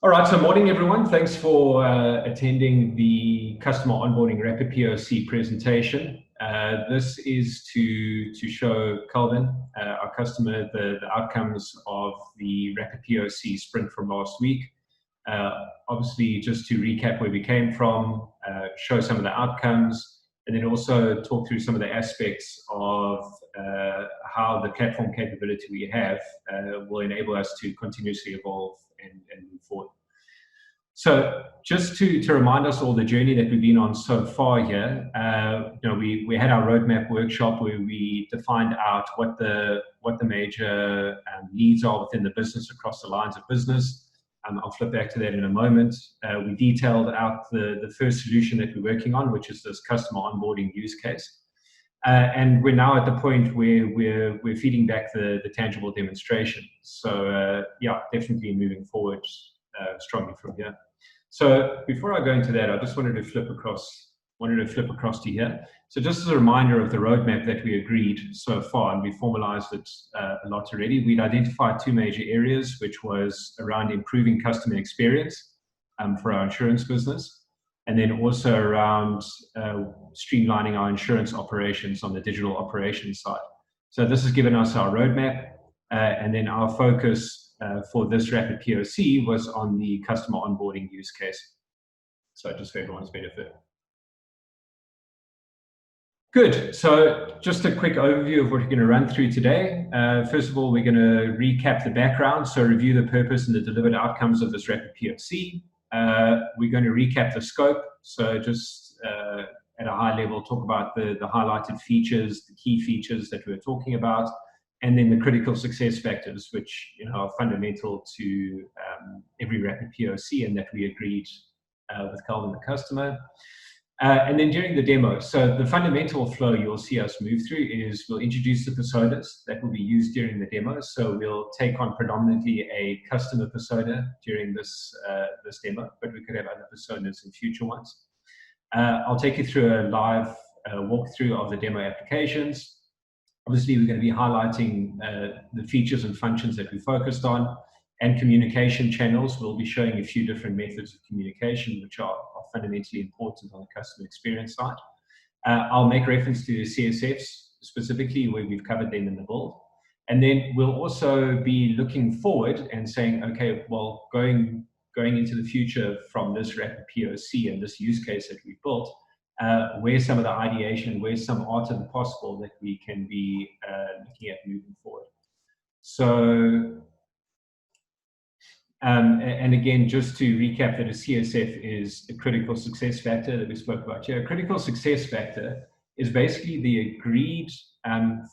All right, so morning everyone. Thanks for attending the Customer Onboarding Rapid PoC presentation. This is to show Calvin, our customer, the outcomes of the Rapid PoC sprint from last week. Obviously, just to recap where we came from, show some of the outcomes, and then also talk through some of the aspects of how the platform capability we have will enable us to continuously evolve and move forward. So just to remind us all the journey that we've been on so far here, we had our roadmap workshop where we defined out what the major needs are within the business across the lines of business. I'll flip back to that in a moment. We detailed out the first solution that we're working on, which is this customer onboarding use case. And we're now at the point where we're feeding back the tangible demonstration. So yeah, definitely moving forward strongly from here. So before I go into that, I just wanted to flip across to here. So just as a reminder of the roadmap that we agreed so far, and we formalized it a lot already, we'd identified two major areas, which was around improving customer experience for our insurance business, and then also around streamlining our insurance operations on the digital operations side. So this has given us our roadmap, and then our focus for this rapid PoC was on the customer onboarding use case. So just for everyone's benefit. Good, so just a quick overview of what we're going to run through today. First of all, we're going to recap the background, so review the purpose and the delivered outcomes of this rapid PoC. We're going to recap the scope, so just at a high level, talk about the highlighted features, the key features that we're talking about, and then the critical success factors, which are fundamental to every rapid PoC, and that we agreed with Calvin, the customer. And then during the demo, so the fundamental flow you'll see us move through is we'll introduce the personas that will be used during the demo. So we'll take on predominantly a customer persona during this demo, but we could have other personas in future ones. I'll take you through a live walkthrough of the demo applications. Obviously, we're going to be highlighting the features and functions that we focused on, and communication channels. We'll be showing a few different methods of communication, which are fundamentally important on the customer experience side. I'll make reference to CSFs, specifically where we've covered them in the build. And then we'll also be looking forward and saying, okay, well, going into the future from this rapid PoC and this use case that we've built, where's some of the ideation, where's some art of the possible that we can be looking at moving forward. So, and again, just to recap that a CSF is a critical success factor that we spoke about here. A critical success factor is basically the agreed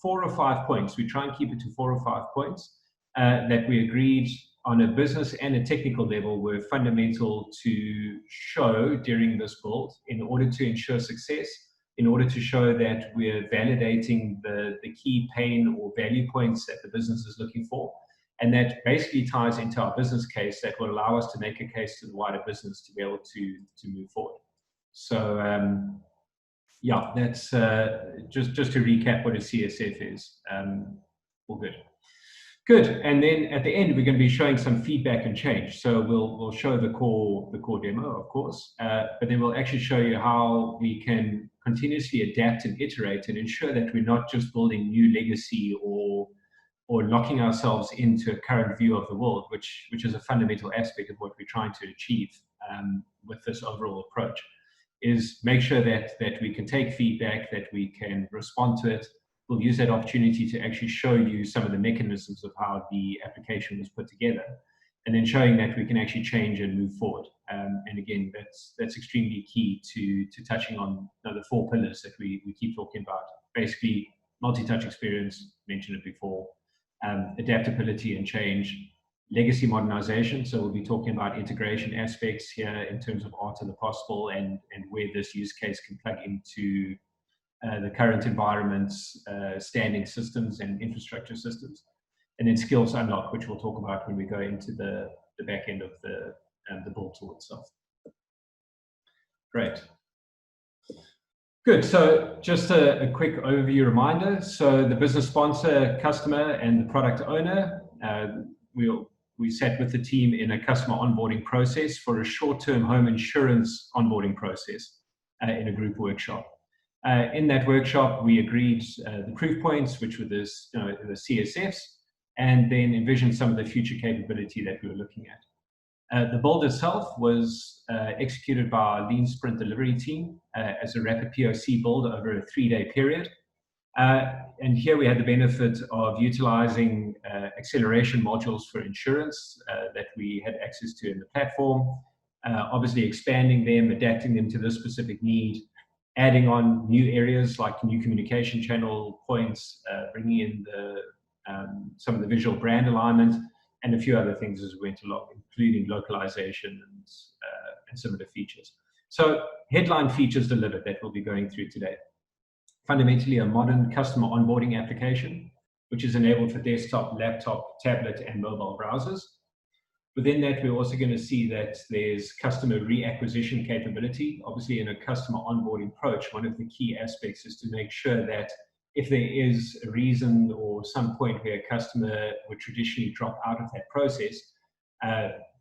4 or 5 points. We try and keep it to 4 or 5 points that we agreed on a business and a technical level were fundamental to show during this build in order to ensure success, in order to show that we're validating the key pain or value points that the business is looking for. And that basically ties into our business case that will allow us to make a case to the wider business to be able to move forward. So yeah, that's just to recap what a CSF is. All good. Good, and then at the end we're going to be showing some feedback and change. So we'll show the core demo, of course, but then we'll actually show you how we can continuously adapt and iterate and ensure that we're not just building new legacy or locking ourselves into a current view of the world, which is a fundamental aspect of what we're trying to achieve with this overall approach, is make sure that we can take feedback, that we can respond to it. We'll use that opportunity to actually show you some of the mechanisms of how the application was put together, and then showing that we can actually change and move forward. And again, that's extremely key to touching on the 4 pillars that we keep talking about. Basically, multi-touch experience, mentioned it before, adaptability and change, legacy modernization. So we'll be talking about integration aspects here in terms of art of the possible and where this use case can plug into the current environment's standing systems and infrastructure systems. And then skills unlock, which we'll talk about when we go into the back end of the build tool itself. Great. Good, so just a quick overview reminder. So the business sponsor, customer, and the product owner, we'll we sat with the team in a customer onboarding process for a short-term home insurance onboarding process in a group workshop. In that workshop, we agreed the proof points, which were the CSFs, and then envisioned some of the future capability that we were looking at. The build itself was executed by our lean sprint delivery team as a rapid PoC build over a 3-day period. And here we had the benefit of utilizing acceleration modules for insurance that we had access to in the platform, obviously expanding them, adapting them to this specific need, adding on new areas like new communication channel points, bringing in some of the visual brand alignment, and a few other things as we went along, including localization and similar features. So headline features delivered that we'll be going through today. Fundamentally a modern customer onboarding application, which is enabled for desktop, laptop, tablet, and mobile browsers. Within that, we're also going to see that there's customer reacquisition capability. Obviously, in a customer onboarding approach, one of the key aspects is to make sure that if there is a reason or some point where a customer would traditionally drop out of that process,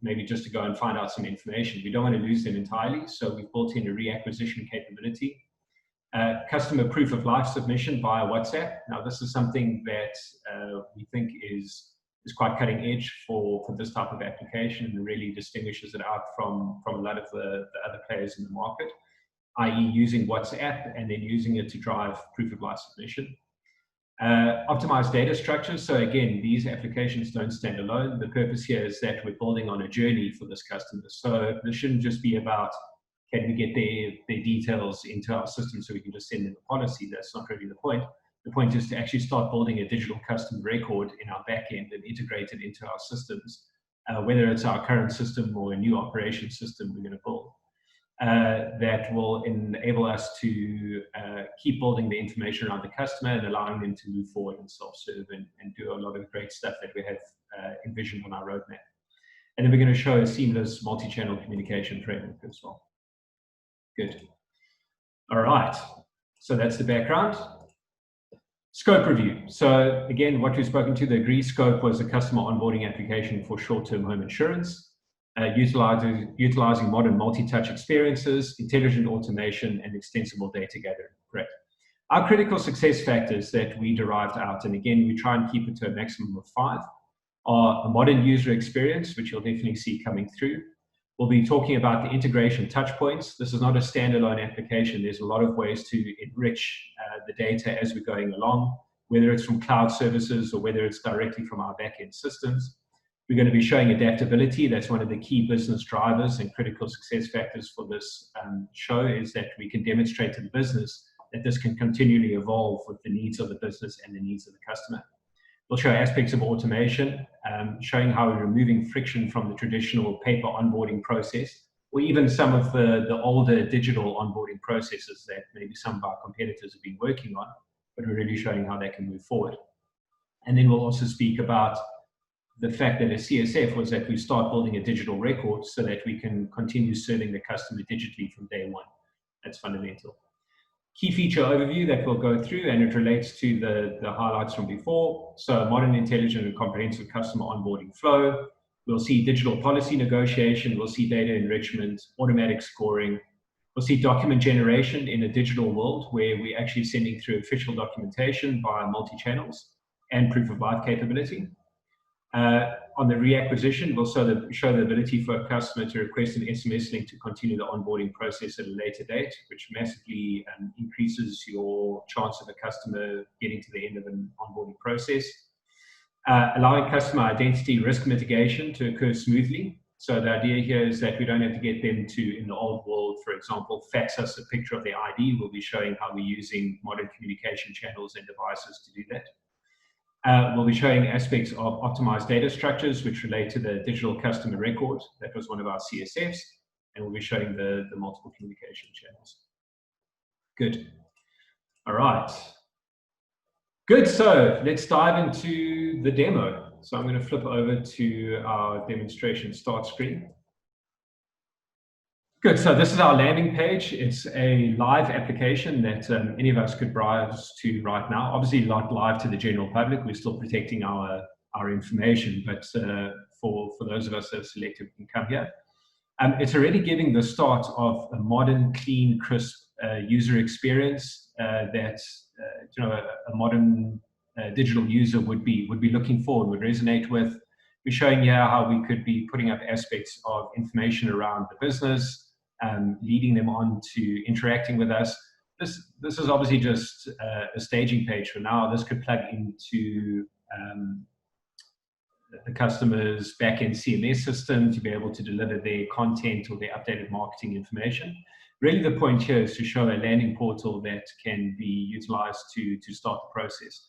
maybe just to go and find out some information, we don't want to lose them entirely. So we've built in a reacquisition capability. Customer proof of life submission via WhatsApp. Now, this is something that we think is quite cutting edge for this type of application and really distinguishes it out from a lot of the other players in the market, i.e. using WhatsApp and then using it to drive proof of life submission. Optimized data structures. So again, these applications don't stand alone. The purpose here is that we're building on a journey for this customer. So this shouldn't just be about, can we get their details into our system so we can just send them a policy? That's not really the point. The point is to actually start building a digital customer record in our backend and integrate it into our systems, whether it's our current system or a new operation system we're going to build. That will enable us to keep building the information around the customer and allowing them to move forward and self-serve and do a lot of great stuff that we have envisioned on our roadmap. And then we're going to show a seamless multi-channel communication framework as well. Good. All right. So that's the background. Scope review. So again, what we've spoken to, the agreed scope was a customer onboarding application for short-term home insurance, utilizing modern multi-touch experiences, intelligent automation, and extensible data gathering. Great. Our critical success factors that we derived out, and again, we try and keep it to a maximum of 5, are a modern user experience, which you'll definitely see coming through. We'll be talking about the integration touch points. This is not a standalone application. There's a lot of ways to enrich the data as we're going along, whether it's from cloud services or whether it's directly from our backend systems. We're going to be showing adaptability. That's one of the key business drivers and critical success factors for this show, is that we can demonstrate to the business that this can continually evolve with the needs of the business and the needs of the customer. We'll show aspects of automation, showing how we're removing friction from the traditional paper onboarding process, or even some of the older digital onboarding processes that maybe some of our competitors have been working on, but we're really showing how they can move forward. And then we'll also speak about the fact that a CSF was that we start building a digital record so that we can continue serving the customer digitally from day one. That's fundamental. Key feature overview that we'll go through, and it relates to the highlights from before. So modern, intelligent, and comprehensive customer onboarding flow. We'll see digital policy negotiation. We'll see data enrichment, automatic scoring. We'll see document generation in a digital world where we're actually sending through official documentation via multi-channels and proof of life capability. On the reacquisition, we'll show the ability for a customer to request an SMS link to continue the onboarding process at a later date, which massively increases your chance of a customer getting to the end of an onboarding process. Allowing customer identity risk mitigation to occur smoothly. So the idea here is that we don't have to get them to, in the old world, for example, fax us a picture of their ID. We'll be showing how we're using modern communication channels and devices to do that. We'll be showing aspects of optimized data structures, which relate to the digital customer record. That was one of our CSFs. And we'll be showing the multiple communication channels. Good. All right. Good. So let's dive into the demo. So I'm going to flip over to our demonstration start screen. Good. So this is our landing page. It's a live application that any of us could browse to right now. Obviously not live to the general public. We're still protecting our information, but for those of us that are selected can come here. It's already giving the start of a modern, clean, crisp user experience that a modern digital user would be looking for and would resonate with. We're showing here how we could be putting up aspects of information around the business, leading them on to interacting with us. This is obviously just a staging page for now. This could plug into the customer's back-end CMS system to be able to deliver their content or their updated marketing information. Really the point here is to show a landing portal that can be utilized to start the process.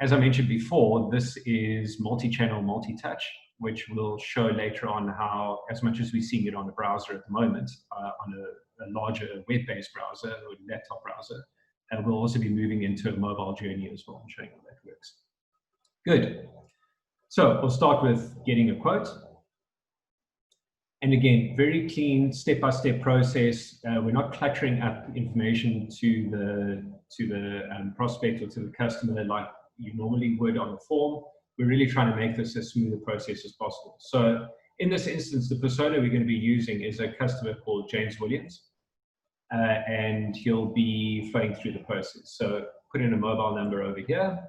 As I mentioned before, this is multi-channel, multi-touch, which we'll show later on how, as much as we're seeing it on the browser at the moment, on a larger web-based browser or laptop browser, and we'll also be moving into a mobile journey as well and showing how that works. Good. So we'll start with getting a quote. And again, very clean step-by-step process. We're not cluttering up information to the prospect or to the customer like you normally would on a form. We're really trying to make this as smooth a process as possible. So in this instance, the persona we're going to be using is a customer called James Williams, and he'll be flowing through the process. So put in a mobile number over here,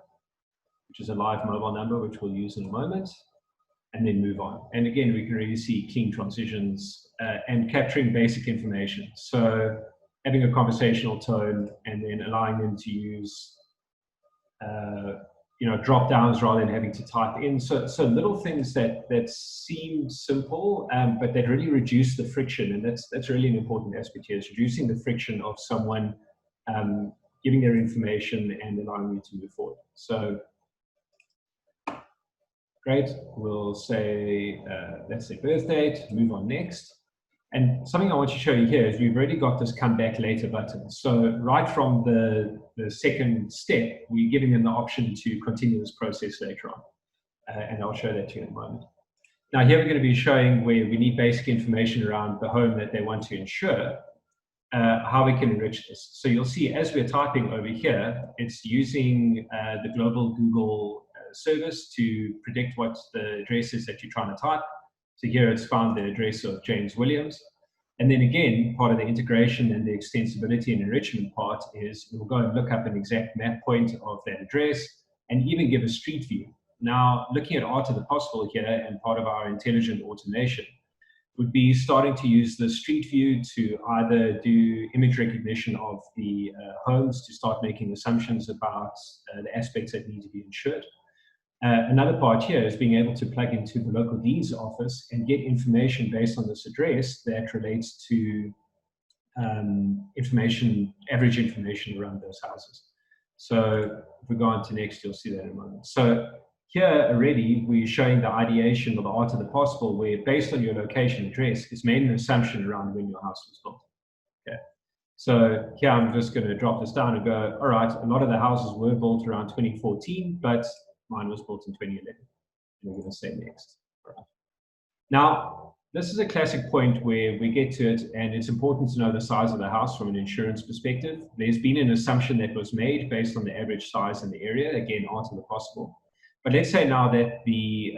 which is a live mobile number, which we'll use in a moment, and then move on. And again, we can really see clean transitions and capturing basic information. So having a conversational tone and then allowing them to use drop downs rather than having to type in. So little things that seem simple, but that really reduce the friction. And that's really an important aspect here, is reducing the friction of someone giving their information and allowing you to move forward. So great, we'll say, let's say birth date, move on next. And something I want to show you here is we've already got this come back later button. So right from the second step, we're giving them the option to continue this process later on. And I'll show that to you in a moment. Now here we're going to be showing where we need basic information around the home that they want to insure, how we can enrich this. So you'll see as we're typing over here, it's using the global Google service to predict what the address is that you're trying to type. So here it's found the address of James Williams. And then again, part of the integration and the extensibility and enrichment part is we'll go and look up an exact map point of that address and even give a street view. Now, looking at art of the possible here, and part of our intelligent automation would be starting to use the street view to either do image recognition of the homes to start making assumptions about the aspects that need to be insured. Another part here is being able to plug into the local deeds office and get information based on this address that relates to average information around those houses. So if we go on to next, you'll see that in a moment. So here already, we're showing the ideation of the art of the possible, where based on your location address, it's made an assumption around when your house was built. Okay. So here I'm just going to drop this down and go, all right, a lot of the houses were built around 2014, but mine was built in 2011. And we're going to say next. All right. Now, this is a classic point where we get to it, and it's important to know the size of the house from an insurance perspective. There's been an assumption that was made based on the average size in the area, again, art of the possible. But let's say now that the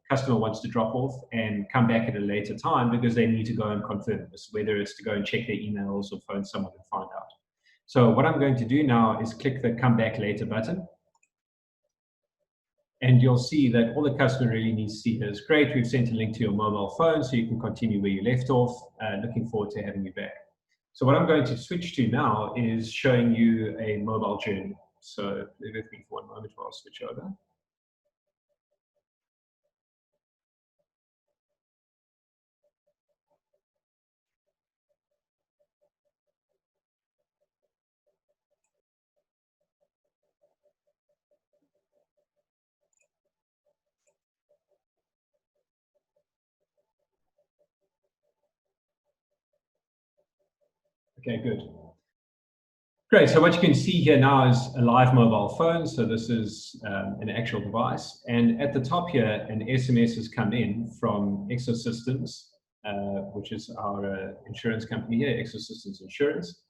customer wants to drop off and come back at a later time because they need to go and confirm this, whether it's to go and check their emails or phone someone and find out. So what I'm going to do now is click the come back later button. And you'll see that all the customer really needs to see is, great, we've sent a link to your mobile phone so you can continue where you left off. Looking forward to having you back. So what I'm going to switch to now is showing you a mobile journey. So bear with me for one moment while I switch over. Okay, good. Great, so what you can see here now is a live mobile phone. So this is an actual device. And at the top here, an SMS has come in from ExoSystems, which is our insurance company here, ExoSystems Insurance,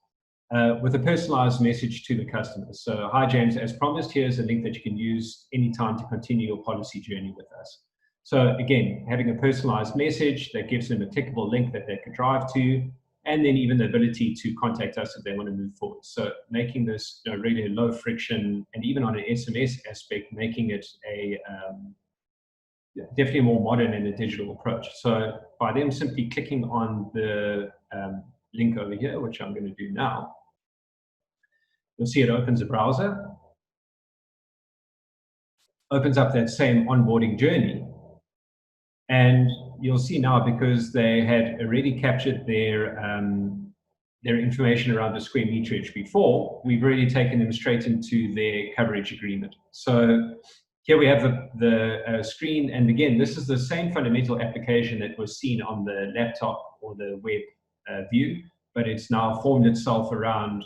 with a personalized message to the customer. So, hi James, as promised, here's a link that you can use anytime to continue your policy journey with us. So again, having a personalized message that gives them a clickable link that they could drive to, and then even the ability to contact us if they want to move forward. So making this really low friction, and even on an SMS aspect, making it a definitely a more modern and a digital approach. So by them simply clicking on the link over here, which I'm going to do now, you'll see it opens a browser, opens up that same onboarding journey. And you'll see now, because they had already captured their information around the square meterage before, we've already taken them straight into their coverage agreement. So here we have the screen, and again, this is the same fundamental application that was seen on the laptop or the web view, but it's now formed itself around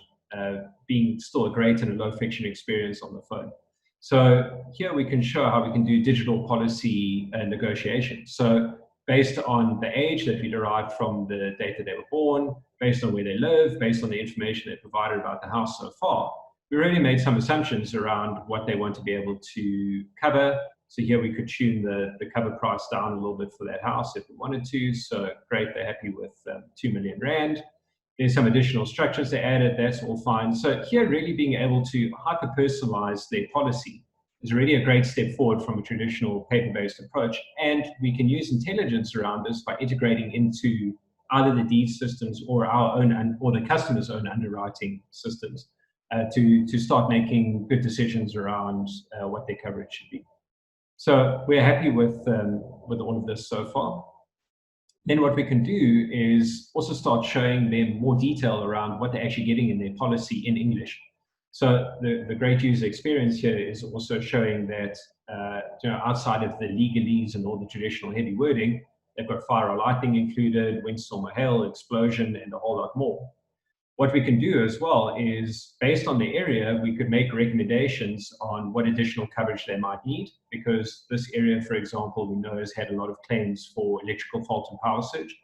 being still a great and a low friction experience on the phone. So here we can show how we can do digital policy negotiation. So based on the age that we derived from the date that they were born, based on where they live, based on the information they provided about the house so far, we already made some assumptions around what they want to be able to cover. So here we could tune the cover price down a little bit for that house if we wanted to. So great, they're happy with 2 million Rand. There's some additional structures they added, that's all fine. So here really being able to hyper-personalize their policy is really a great step forward from a traditional paper-based approach. And we can use intelligence around this by integrating into either the deed systems or our own, or the customer's own underwriting systems to start making good decisions around what their coverage should be. So we're happy with all of this so far. Then what we can do is also start showing them more detail around what they're actually getting in their policy in English. So the great user experience here is also showing that outside of the legalese and all the traditional heavy wording, they've got fire or lightning included, windstorm or hail, explosion, and a whole lot more. What we can do as well is, based on the area, we could make recommendations on what additional coverage they might need, because this area, for example, we know has had a lot of claims for electrical fault and power surge.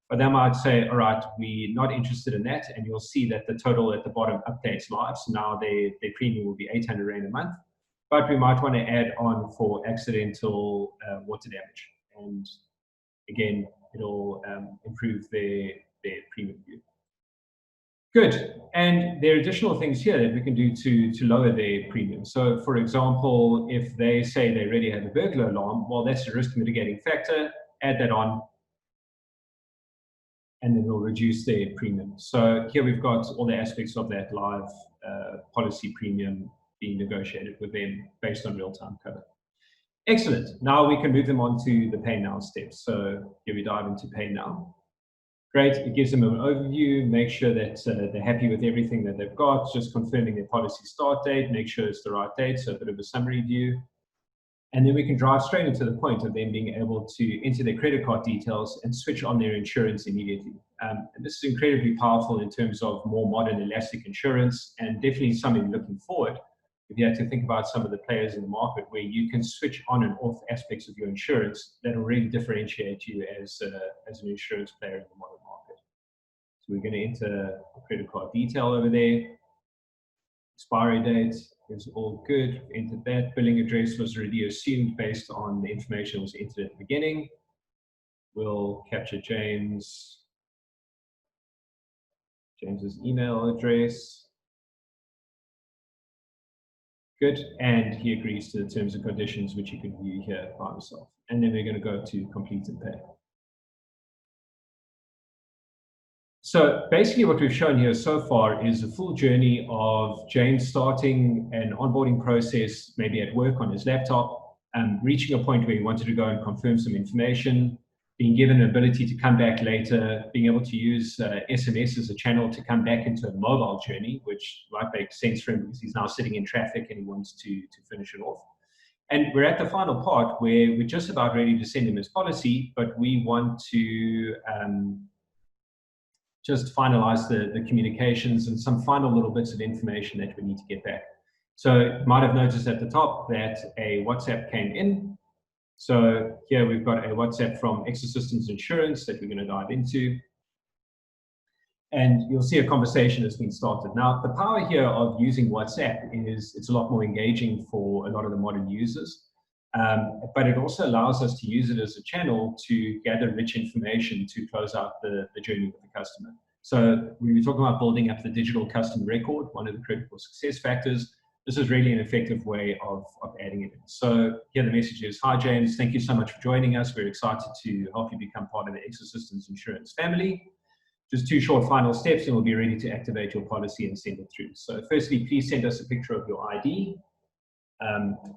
But they might say, all right, we're not interested in that, and you'll see that the total at the bottom updates live. So now their premium will be 800 Rand a month, but we might want to add on for accidental water damage. And again, it'll improve their premium view. Good. And there are additional things here that we can do to lower their premium. So for example, if they say they already have a burglar alarm, well, that's a risk mitigating factor, add that on, and then we'll reduce their premium. So here we've got all the aspects of that live policy premium being negotiated with them based on real-time cover. Excellent. Now we can move them on to the pay now steps. So here we dive into pay now. Great, it gives them an overview, make sure that they're happy with everything that they've got, just confirming their policy start date, make sure it's the right date, so a bit of a summary view. And then we can drive straight into the point of them being able to enter their credit card details and switch on their insurance immediately. And this is incredibly powerful in terms of more modern elastic insurance, and definitely something looking forward. If you had to think about some of the players in the market where you can switch on and off aspects of your insurance, that will really differentiate you as an insurance player in the modern market. So we're going to enter the credit card detail over there. Expiry date is all good. Entered that. Billing address was already assumed based on the information that was entered at the beginning. We'll capture James's email address. Good, and he agrees to the terms and conditions, which you can view here by himself. And then we're going to go to complete and pay. So basically what we've shown here so far is a full journey of James starting an onboarding process, maybe at work on his laptop, reaching a point where he wanted to go and confirm some information, being given an ability to come back later, being able to use SMS as a channel to come back into a mobile journey, which might make sense for him because he's now sitting in traffic and he wants to finish it off. And we're at the final part where we're just about ready to send him his policy, but we want to just finalize the communications and some final little bits of information that we need to get back. So you might have noticed at the top that a WhatsApp came in. So here we've got a WhatsApp from ExoSystems Insurance that we're going to dive into. And you'll see a conversation that's been started. Now, the power here of using WhatsApp is it's a lot more engaging for a lot of the modern users. But it also allows us to use it as a channel to gather rich information to close out the journey with the customer. So when we talk about building up the digital customer record, one of the critical success factors, this is really an effective way of adding it in. So here the message is, hi James, thank you so much for joining us. We're excited to help you become part of the ExoSystems insurance family. Just 2 short final steps and we'll be ready to activate your policy and send it through. So firstly, please send us a picture of your ID.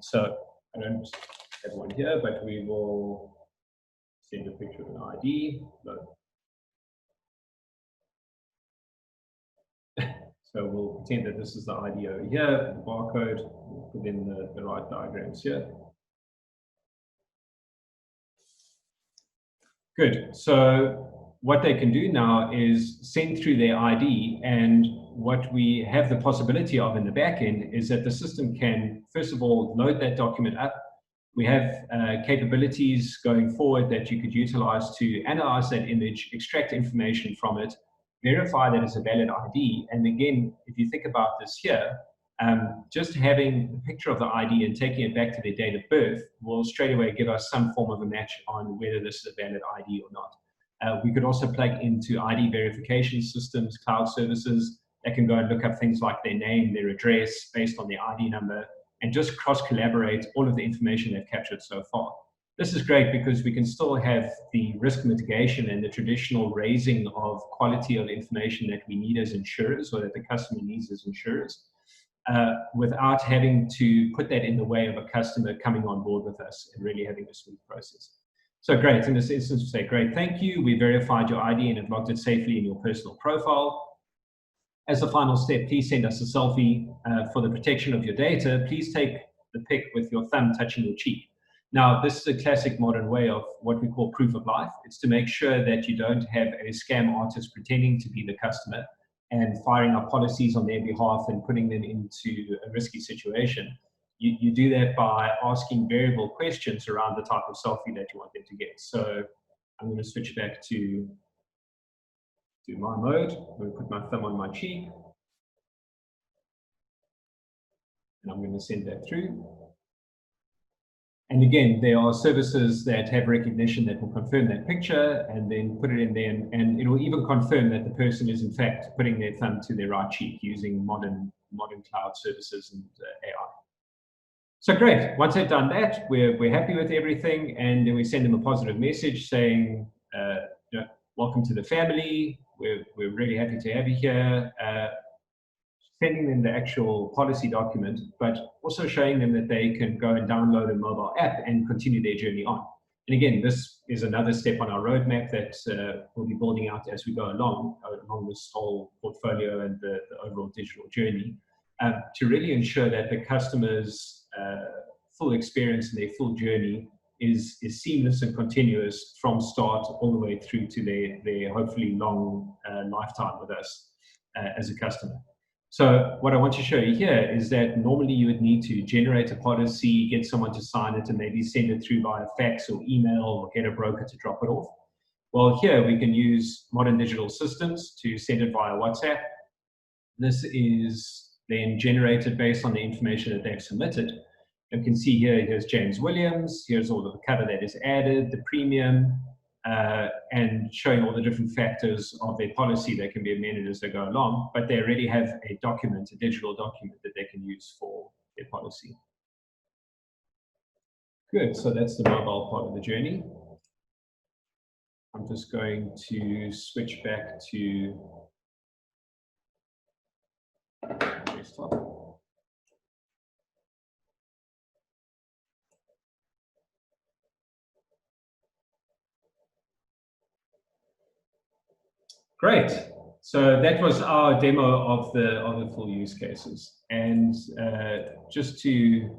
So I don't have one here, but we will send a picture of an ID. So we'll pretend that this is the ID over here, the barcode, we'll put in the right diagrams here. Good. So what they can do now is send through their ID, and what we have the possibility of in the back end is that the system can, first of all, load that document up. We have capabilities going forward that you could utilize to analyze that image, extract information from it, verify that it's a valid ID. And again, if you think about this here, just having a picture of the ID and taking it back to their date of birth will straight away give us some form of a match on whether this is a valid ID or not. We could also plug into ID verification systems, cloud services that can go and look up things like their name, their address based on their ID number, and just cross-collaborate all of the information they've captured so far. This is great because we can still have the risk mitigation and the traditional raising of quality of information that we need as insurers, or that the customer needs as insurers, without having to put that in the way of a customer coming on board with us and really having a smooth process. So great, in this instance, we say, great, thank you. We verified your ID and have logged it safely in your personal profile. As a final step, please send us a selfie for the protection of your data. Please take the pic with your thumb touching your cheek. Now, this is a classic modern way of what we call proof of life. It's to make sure that you don't have a scam artist pretending to be the customer and firing up policies on their behalf and putting them into a risky situation. You do that by asking variable questions around the type of selfie that you want them to get. So I'm going to switch back to my mode. I'm going to put my thumb on my cheek. And I'm going to send that through. And again, there are services that have recognition that will confirm that picture and then put it in there. And it will even confirm that the person is in fact putting their thumb to their right cheek using modern cloud services and AI. So great. Once they've done that, we're happy with everything. And then we send them a positive message saying, welcome to the family. We're really happy to have you here. Sending them the actual policy document, but also showing them that they can go and download a mobile app and continue their journey on. And again, this is another step on our roadmap that we'll be building out as we go along this whole portfolio and the overall digital journey, to really ensure that the customer's full experience and their full journey is seamless and continuous from start all the way through to their hopefully long lifetime with us as a customer. So what I want to show you here is that normally you would need to generate a policy, get someone to sign it, and maybe send it through via fax or email or get a broker to drop it off. Well, here we can use modern digital systems to send it via WhatsApp. This is then generated based on the information that they've submitted. You can see here, here's James Williams, here's all of the cover that is added, the premium, and showing all the different factors of their policy that can be amended as they go along, but they already have a document, a digital document that they can use for their policy. Good, so that's the mobile part of the journey. I'm just going to switch back to desktop. Great. So that was our demo of the full use cases. And just to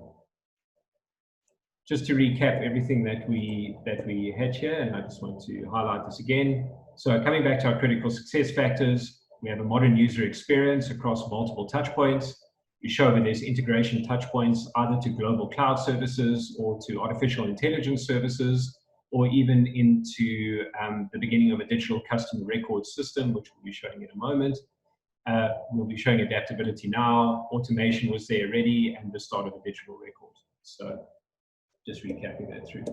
recap everything that we had here, and I just want to highlight this again. So coming back to our critical success factors, we have a modern user experience across multiple touch points. We show where there's integration touch points either to global cloud services or to artificial intelligence services, or even into the beginning of a digital customer record system, which we'll be showing in a moment. We'll be showing adaptability now, automation was there already, and the start of a digital record. So Just recapping that through.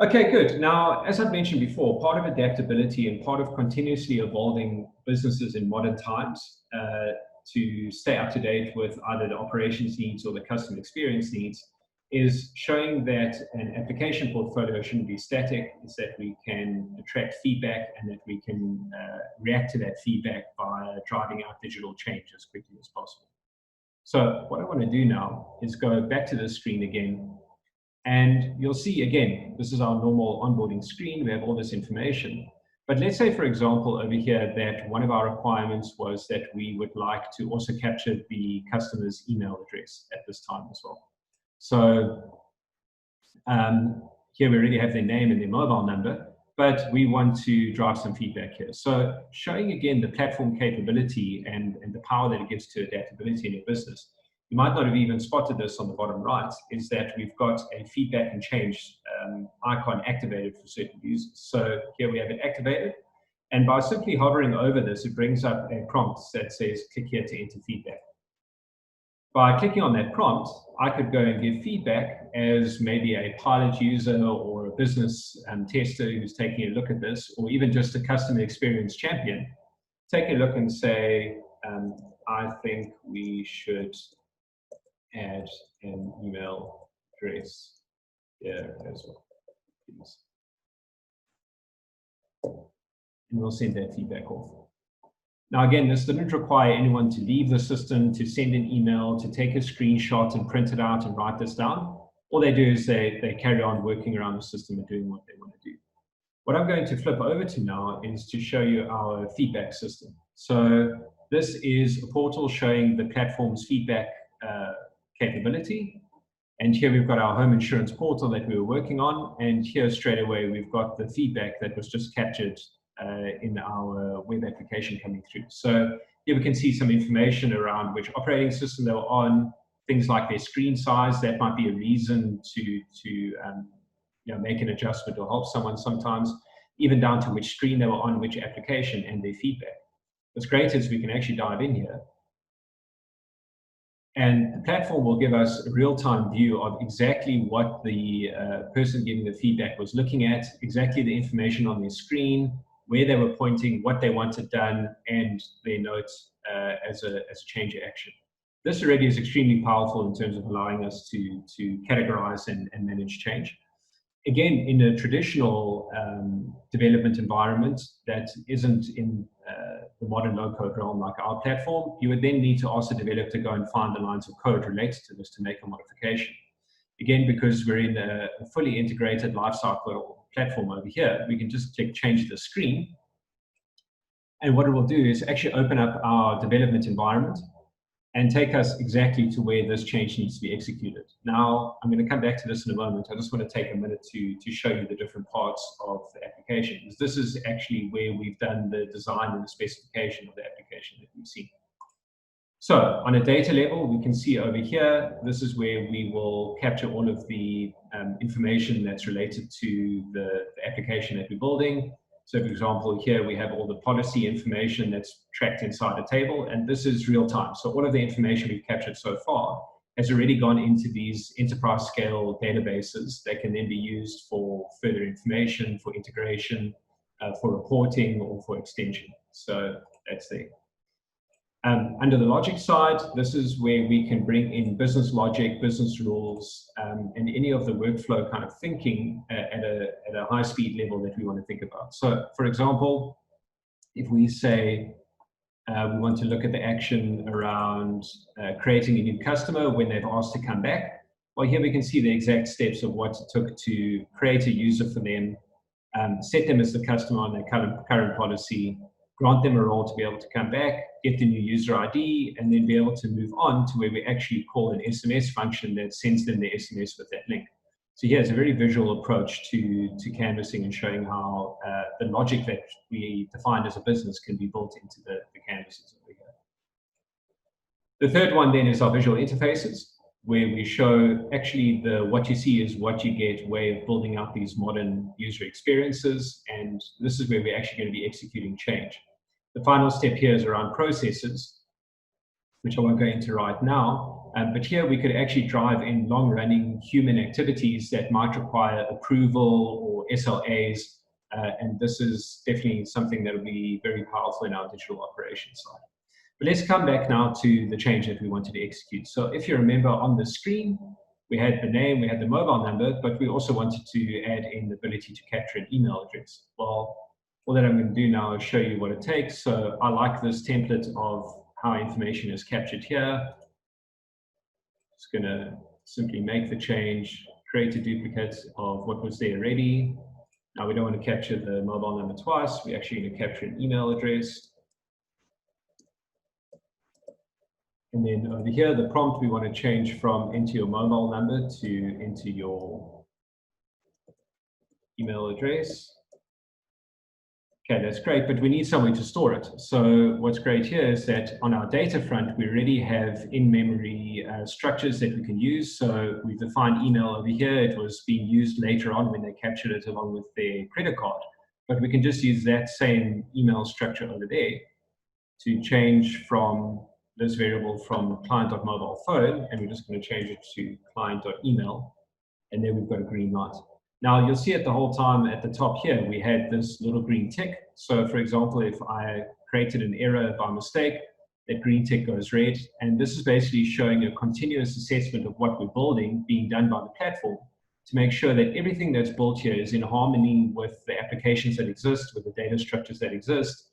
Okay, good. Now, as I've mentioned before, part of adaptability and part of continuously evolving businesses in modern times to stay up to date with either the operations needs or the customer experience needs is showing that an application portfolio shouldn't be static, is that we can attract feedback and that we can react to that feedback by driving out digital change as quickly as possible. So what I want to do now is go back to this screen again. And you'll see, again, this is our normal onboarding screen. We have all this information. But let's say, for example, over here, that one of our requirements was that we would like to also capture the customer's email address at this time as well. So here we already have their name and their mobile number, but we want to drive some feedback here. So showing, again, the platform capability and the power that it gives to adaptability in your business. You might not have even spotted this on the bottom right, is that we've got a feedback and change icon activated for certain users. So here we have it activated. And by simply hovering over this, it brings up a prompt that says, click here to enter feedback. By clicking on that prompt, I could go and give feedback as maybe a pilot user or a business tester who's taking a look at this, or even just a customer experience champion. Take a look and say, I think we should add an email address here as well, please. And we'll send that feedback off. Now, again, this didn't require anyone to leave the system, to send an email, to take a screenshot and print it out and write this down. All they do is they carry on working around the system and doing what they want to do. What I'm going to flip over to now is to show you our feedback system. So this is a portal showing the platform's feedback capability. And here we've got our home insurance portal that we were working on. And here straight away, we've got the feedback that was just captured in our web application coming through. So here we can see some information around which operating system they were on, things like their screen size. That might be a reason to make an adjustment or help someone sometimes, even down to which screen they were on, which application, and their feedback. What's great is we can actually dive in here. And the platform will give us a real-time view of exactly what the person giving the feedback was looking at, exactly the information on their screen, where they were pointing, what they wanted done, and their notes as a change action. This already is extremely powerful in terms of allowing us to categorize and manage change. Again, in a traditional development environment that isn't in the modern low-code realm like our platform, you would then need to ask the developer to go and find the lines of code related to this to make a modification. Again, because we're in a fully integrated lifecycle platform over here, we can just click change the screen. And what it will do is actually open up our development environment and take us exactly to where this change needs to be executed. Now, I'm going to come back to this in a moment. I just want to take a minute to show you the different parts of the application, because this is actually where we've done the design and the specification of the application that we've seen. So on a data level, we can see over here, this is where we will capture all of the information that's related to the application that we're building. So for example, here we have all the policy information that's tracked inside a table, and this is real time. So all of the information we've captured so far has already gone into these enterprise scale databases that can then be used for further information, for integration, for reporting, or for extension. So that's there. Under the logic side, this is where we can bring in business logic, business rules, and any of the workflow kind of thinking at a high speed level that we want to think about. So for example, if we say we want to look at the action around creating a new customer when they've asked to come back, well, here we can see the exact steps of what it took to create a user for them, set them as the customer on their current policy, grant them a role to be able to come back, get the new user ID, and then be able to move on to where we actually call an SMS function that sends them the SMS with that link. So here's a very visual approach to canvassing and showing how the logic that we defined as a business can be built into the canvases over here. The third one then is our visual interfaces, where we show actually what you see is what you get way of building out these modern user experiences, and this is where we're actually going to be executing change. The final step here is around processes, which I won't go into right now. But here we could actually drive in long-running human activities that might require approval or SLAs. And this is definitely something that will be very powerful in our digital operations side. But let's come back now to the change that we wanted to execute. So if you remember on the screen, we had the name, we had the mobile number, but we also wanted to add in the ability to capture an email address. Well, all that I'm going to do now is show you what it takes. So I like this template of how information is captured here. Just going to simply make the change, create a duplicate of what was there already. Now we don't want to capture the mobile number twice. We're actually going to capture an email address. And then over here, the prompt, we want to change from enter your mobile number to enter your email address. Okay, that's great, but we need somewhere to store it. So what's great here is that on our data front, we already have in-memory structures that we can use. So we've defined email over here. It was being used later on when they captured it along with their credit card. But we can just use that same email structure over there to change from this variable from client.mobile phone, and we're just going to change it to client.email, and then we've got a green light. Now you'll see it the whole time at the top here, we had this little green tick. So for example, if I created an error by mistake, that green tick goes red. And this is basically showing a continuous assessment of what we're building being done by the platform to make sure that everything that's built here is in harmony with the applications that exist, with the data structures that exist.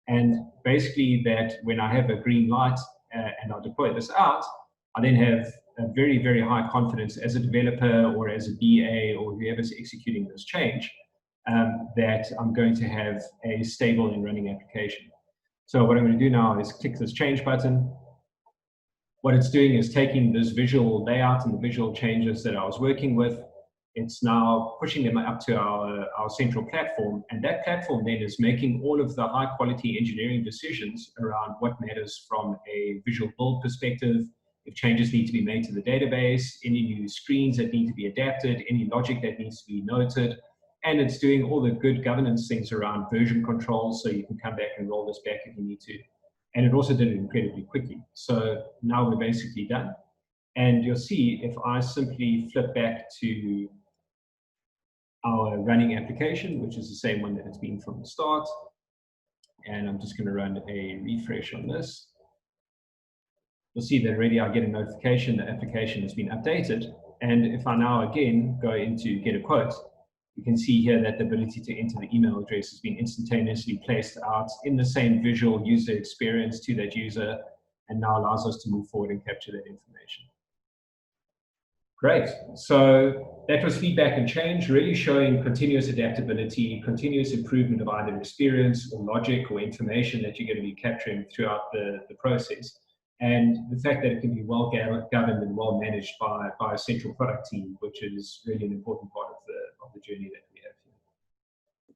And basically that when I have a green light and I deploy this out, I then have a very, very high confidence as a developer or as a BA or whoever's executing this change that I'm going to have a stable and running application. So what I'm going to do now is click this change button. What it's doing is taking this visual layout and the visual changes that I was working with. It's now pushing them up to our central platform, and that platform then is making all of the high quality engineering decisions around what matters from a visual build perspective, if changes need to be made to the database, any new screens that need to be adapted, any logic that needs to be noted, and it's doing all the good governance things around version control, so you can come back and roll this back if you need to. And it also did it incredibly quickly. So now we're basically done. And you'll see if I simply flip back to our running application, which is the same one that it's been from the start. And I'm just going to run a refresh on this. You'll see that already I get a notification the application has been updated. And if I now again go into get a quote, you can see here that the ability to enter the email address has been instantaneously placed out in the same visual user experience to that user, and now allows us to move forward and capture that information. Great. So that was feedback and change, really showing continuous adaptability, continuous improvement of either experience or logic or information that you're going to be capturing throughout the process. And the fact that it can be well governed and well managed by a central product team, which is really an important part of the journey that we have here.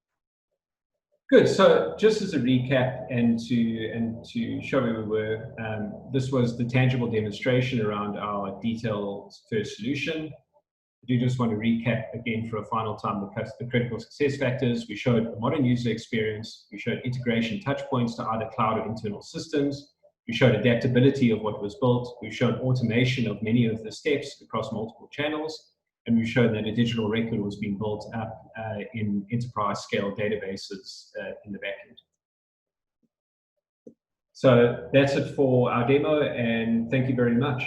Good. So just as a recap and to show where we were, this was the tangible demonstration around our detailed first solution. I do just want to recap again for a final time the critical success factors. We showed a modern user experience. We showed integration touch points to either cloud or internal systems. We showed adaptability of what was built. We've shown automation of many of the steps across multiple channels. And we've shown that a digital record was being built up in enterprise scale databases in the backend. So that's it for our demo, and thank you very much.